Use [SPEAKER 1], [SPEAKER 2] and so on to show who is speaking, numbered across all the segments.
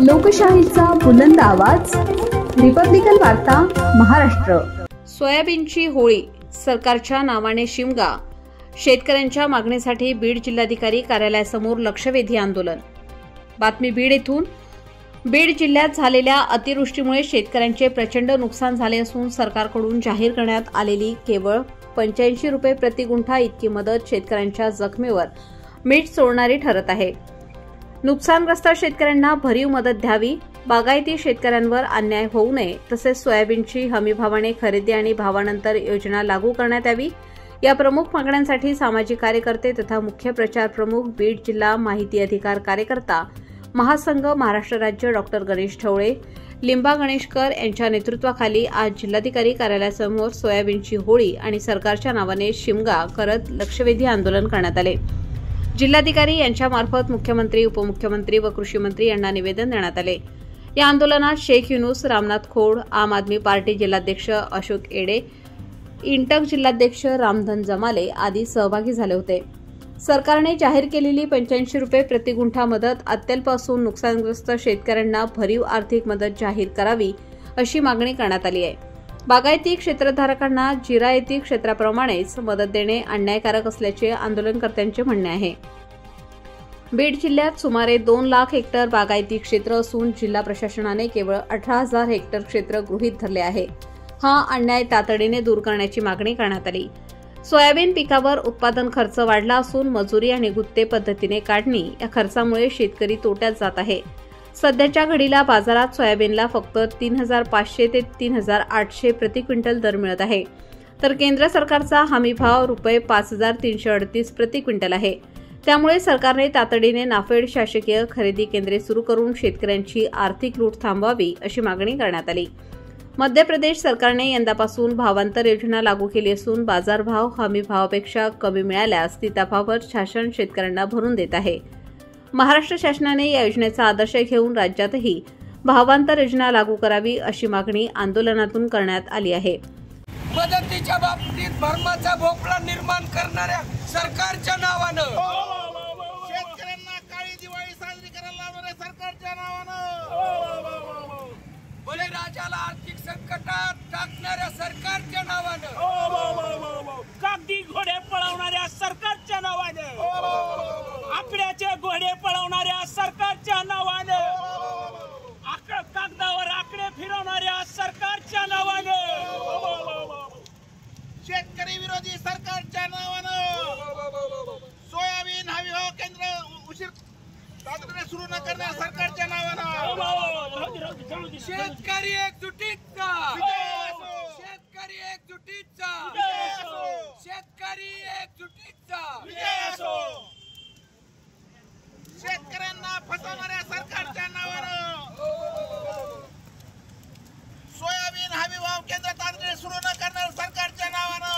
[SPEAKER 1] लोकशाहीचा बुलंद आवाज, रिपब्लिकन वार्ता महाराष्ट्र।
[SPEAKER 2] सोयाबीनची होळी, सरकारच्या नावाने शिमगा, शेतकऱ्यांच्या मागणीसाठी बीड जिल्हाधिकारी कार्यालयासमोर लक्षवेधी आंदोलन। बातमी बीड येथून। बीड जिल्ह्यात झालेल्या अतिवृष्टीमुळे शेतकऱ्यांचे प्रचंड नुकसान झाले असून सरकारकडून जाहीर करण्यात आलेली केवळ 85 रुपये प्रति गुंठा इतकी मदत शेतकऱ्यांच्या जखमेवर मीठ चोळणारी ठरत आहे। नुकसानग्रस्त शेतकऱ्यांना भरीव मदत द्यावी, बागायती शेतकऱ्यांवर अन्याय होऊ नये, तसेच सोयाबीनची हमीभावाने खरेदी आणि भावानंतर योजना लागू करण्यात यावी, या प्रमुख मागण्यांसाठी सामाजिक कार्यकर्ते तथा मुख्य प्रचार प्रमुख बीड जिल्हा माहिती अधिकार कार्यकर्ता महासंघ महाराष्ट्र राज्य डॉ. गणेश ढवळे, लिंबा गणेशकर यांच्या नेतृत्वाखाली आज जिल्हाधिकारी कार्यालयासमोर सोयाबीनची होळी आणि सरकारच्या नावाने शिमगा करत लक्षवेधी आंदोलन करण्यात आले। जिल्हाधिकारी यांच्यामार्फत मुख्यमंत्री, उपमुख्यमंत्री व कृषी मंत्री यांना निवेदन देण्यात आले। या आंदोलनात शेख युनुस, रामनाथ खोड, आम आदमी पार्टी जिल्हाध्यक्ष अशोक येडे, इंटक जिल्हाध्यक्ष रामधन जमाले आदी सहभागी झाले होते। सरकारने जाहीर केलेली 85 रुपये प्रति गुंठा मदत अत्यल्प असून नुकसानग्रस्त शेतकऱ्यांना भरीव आर्थिक मदत जाहीर करावी अशी मागणी करण्यात आली आहे। बागायती क्षेत्रधारकांना जिरायती क्षेत्राप्रमाणेच मदत देणे अन्यायकारक असल्याचे आंदोलनकर्त्यांचे म्हणणे आहे। बीड जिल्ह्यात सुमारे 2 लाख हेक्टर बागायती क्षेत्र असून जिल्हा प्रशासनाने केवळ 18,000 हेक्टर क्षेत्र गृहीत धरले आहे। हा अन्याय तातडीने दूर करण्याची मागणी करण्यात आली। सोयाबीन पिकावर उत्पादन खर्च वाढला असून मजुरी आणि गुत्ते पद्धतीने काढणी या खर्चामुळे शेतकरी तोट्यात जात आहे। सध्याच्या घडीला बाजारात सोयाबीनला फक्त 3,500 ते 3,800 प्रति क्विंटल दर मिळत आहे, तर केंद्र सरकारचा हमीभाव रुपये 5,338 प्रति क्विंटल आहे। त्यामुळे सरकारने तातडीने नाफेड शासकीय खरेदी केंद्रे सुरू करून शेतकऱ्यांची आर्थिक लूट थांबवावी अशी मागणी करण्यात आली। मध्य प्रदेश सरकारने यंदापासून भावांतर योजना लागू केली असून बाजारभाव हमीभावापेक्षा कमी मिळाल्यास ती तफावत शासन शेतकऱ्यांना भरून देत आहे। महाराष्ट्र शासनाने या योजनेचा आदर्श घेऊन राज्यातही भावांतर योजना लागू करावी अशी मागणी आंदोलनातून करण्यात आली आहे।
[SPEAKER 3] मदतीच्या बाबतीत भरमाचा भोपळा निर्माण करणाऱ्या सरकारच्या नावानं शेतकऱ्यांना काळी दिवाळी साजरी करायला लावणाऱ्या सरकारच्या नावानं बळीराजाला आर्थिक संकटात टाकणाऱ्या सरकारच्या नावानं
[SPEAKER 4] कागदी घोडे पळवणाऱ्या सरकारच्या नावानं आकड्याचे घोडे पळवणाऱ्या सरकारच्या नावानं कागदावर आकडे फिरवणाऱ्या सरकारच्या नावानं
[SPEAKER 3] शेतकरी विरोधी सरकारच्या नावानं सोयाबीन हमीभाव केंद्र उशीर तातडीने सुरू न करणाऱ्या सरकारच्या नावानं शेतकरी एकजुटीचा शेतकरी एकजुटीचा शेतकरी एकजुटीचा शेतकऱ्यांना फसवणाऱ्या सरकारच्या नावानं सोयाबीन हमीभाव केंद्र तातडीने सुरू न करणाऱ्या सरकारच्या नावानं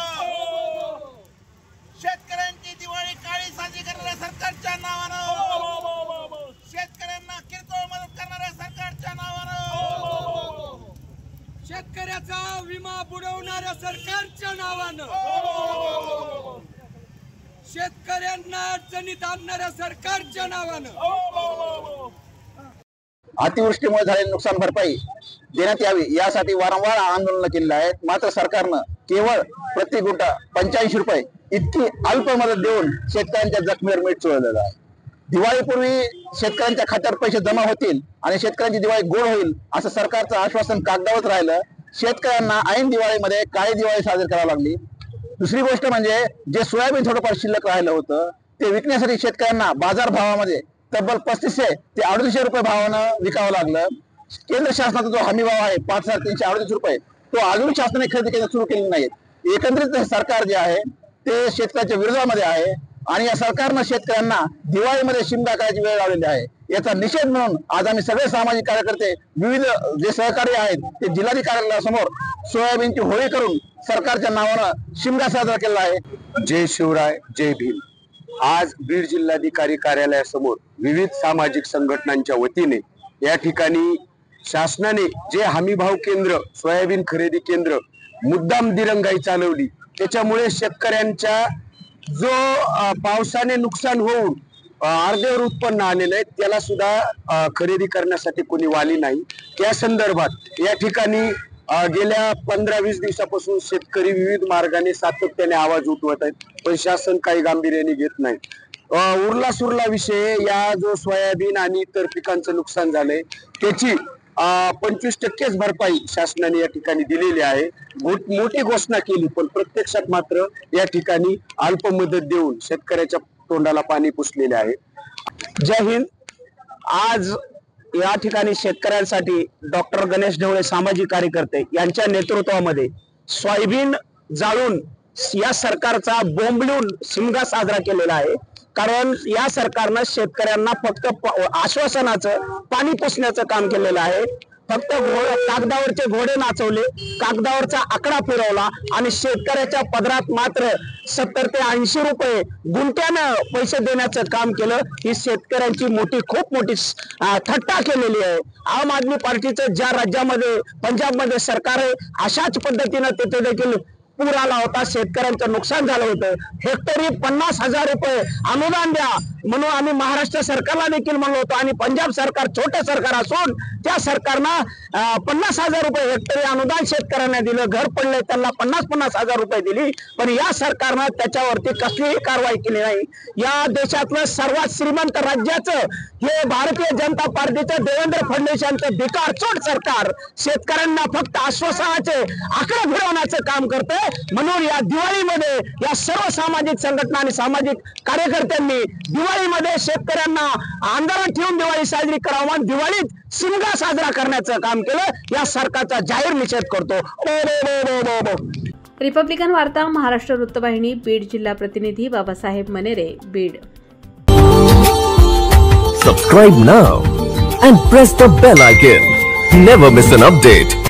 [SPEAKER 3] शेतकऱ्यांची दिवाळी काळी साजरी करणाऱ्या सरकारच्या नावानं शेतकऱ्यांना किरकोळ मदत करणाऱ्या सरकारच्या नावानं शेतकऱ्याचा विमा बुडवणाऱ्या सरकारच्या नावानं शेतकऱ्यांना अडचणीत आणणाऱ्या सरकारच्या नावानं
[SPEAKER 5] अतिवृष्टीमुळे झालेली नुकसान भरपाई देण्यात यावी यासाठी वारंवार आंदोलन केलेलं आहे। मात्र सरकारनं केवळ प्रति गुंठा 85 रुपये इतकी अल्प मदत देऊन शेतकऱ्यांच्या जखमीवर मीठ चोळलेलं आहे। दिवाळीपूर्वी शेतकऱ्यांच्या खात्यावर पैसे जमा होतील आणि शेतकऱ्यांची दिवाळी गोड होईल असं सरकारचं आश्वासन कागदावरच राहिलं। शेतकऱ्यांना ऐन दिवाळीमध्ये काळी दिवाळी साजरी करावी लागली। दुसरी गोष्ट म्हणजे जे सोयाबीन थोडंफार शिल्लक राहिलं होतं ते विकण्यासाठी शेतकऱ्यांना बाजार भावामध्ये तब्बल 3500 ते 3800 रुपये भावानं विकावं लागलं। केंद्र शासनाचा जो हमी भाव आहे 5,338 रुपये तो अजून शासनाने खरेदी केंद्र सुरू केलेले नाहीत। एकंदरीत सरकार जे आहे ते शेतकऱ्याच्या विरोधामध्ये आहे आणि या सरकारनं शेतकऱ्यांना दिवाळीमध्ये शिमगा करायची वेळ लावलेली आहे। याचा निषेध म्हणून आज आम्ही सगळे सामाजिक कार्यकर्ते विविध जे सहकारी आहेत ते जिल्हाधिकाऱ्यांसमोर सोयाबीनची होळी करून सरकारच्या नावानं शिमगा साजरा केला आहे।
[SPEAKER 6] जय शिवराय, जय भीम। आज बीड जिल्हाधिकारी कार्यालयासमोर विविध सामाजिक संघटनांच्या वतीने या ठिकाणी शासनाने जे हमीभाव केंद्र सोयाबीन खरेदी केंद्र मुद्दाम दिरंगाई चालवली त्याच्यामुळे शेतकऱ्यांच्या जो पावसाने नुकसान होऊन अर्ध्यावर उत्पन्न आलेलं आहे, त्याला सुद्धा खरेदी करण्यासाठी कोणी वाली नाही. त्या संदर्भात या ठिकाणी गेल्या 15-20 दिवसापासून शेतकरी विविध मार्गाने सातत्याने आवाज उठवत आहेत, पण शासन काही गांभीर्याने घेत नाही. उरला सुरला विषय, या जो सोयाबीन आणि इतर पिकांचं नुकसान झालंय त्याची 25% भरपाई शासनाने या ठिकाणी दिलेली आहे. मोठी घोषणा केली, पण प्रत्यक्षात मात्र या ठिकाणी अल्प मदत देऊन शेतकऱ्याच्या तोंडाला पाणी पुसलेले आहे.
[SPEAKER 7] जय हिंद. आज या ठिकाणी शेतकऱ्यांसाठी डॉक्टर गणेश ढवळे सामाजिक कार्यकर्ते यांच्या नेतृत्वामध्ये सोयाबीन जाळून या सरकारचा बोंबलून शिमगा साजरा केलेला आहे. कारण या सरकारनं शेतकऱ्यांना फक्त आश्वासनाचं पाणी पुसण्याचं काम केलेलं आहे. फक्त कागदावरचे घोडे नाचवले, कागदावरचा आकडा फिरवला आणि शेतकऱ्याच्या पदरात मात्र 70 ते 80 रुपये गुंठ्यानं पैसे देण्याचं काम केलं. ही शेतकऱ्यांची खूप मोठी थट्टा केलेली आहे. आम आदमी पार्टीचं ज्या राज्यामध्ये पंजाबमध्ये सरकार आहे, अशाच पद्धतीनं तिथे देखील पूर आला होता, शेतकऱ्यांचं नुकसान झालं होतं. हेक्टरी 50,000 रुपये अनुदान द्या म्हणून आम्ही महाराष्ट्र सरकारला देखील म्हणलो होतो आणि पंजाब सरकार छोटं सरकार असून त्या सरकारनं 50,000 रुपये हेक्टरी अनुदान शेतकऱ्यांना दिलं. घर पडले त्यांना 50,000 रुपये दिली, पण या सरकारनं त्याच्यावरती कसलीही कारवाई केली नाही. या देशातलं सर्वात श्रीमंत राज्याचं हे भारतीय जनता पार्टीचं देवेंद्र फडणवीस यांचं भिकारचोट सरकार शेतकऱ्यांना फक्त आश्वासनाचे आकडे फिरवण्याचं काम करतंय. म्हणून या दिवाळीमध्ये या सर्व सामाजिक संघटना आणि सामाजिक कार्यकर्त्यांनी दिवाळीमध्ये शेतकऱ्यांना आंदोलन ठेवून दिवाळी साजरी करावं, दिवाळीत शिमगा साजरा करण्याचं काम केलं. या सरकारचा जाहीर निषेध करतो.
[SPEAKER 2] रिपब्लिकन वार्ता महाराष्ट्र वृत्तवाहिनी बीड. जिल्हा प्रतिनिधी Babasaheb Manere, Beed.
[SPEAKER 8] Subscribe now and press the bell icon. Never miss an update.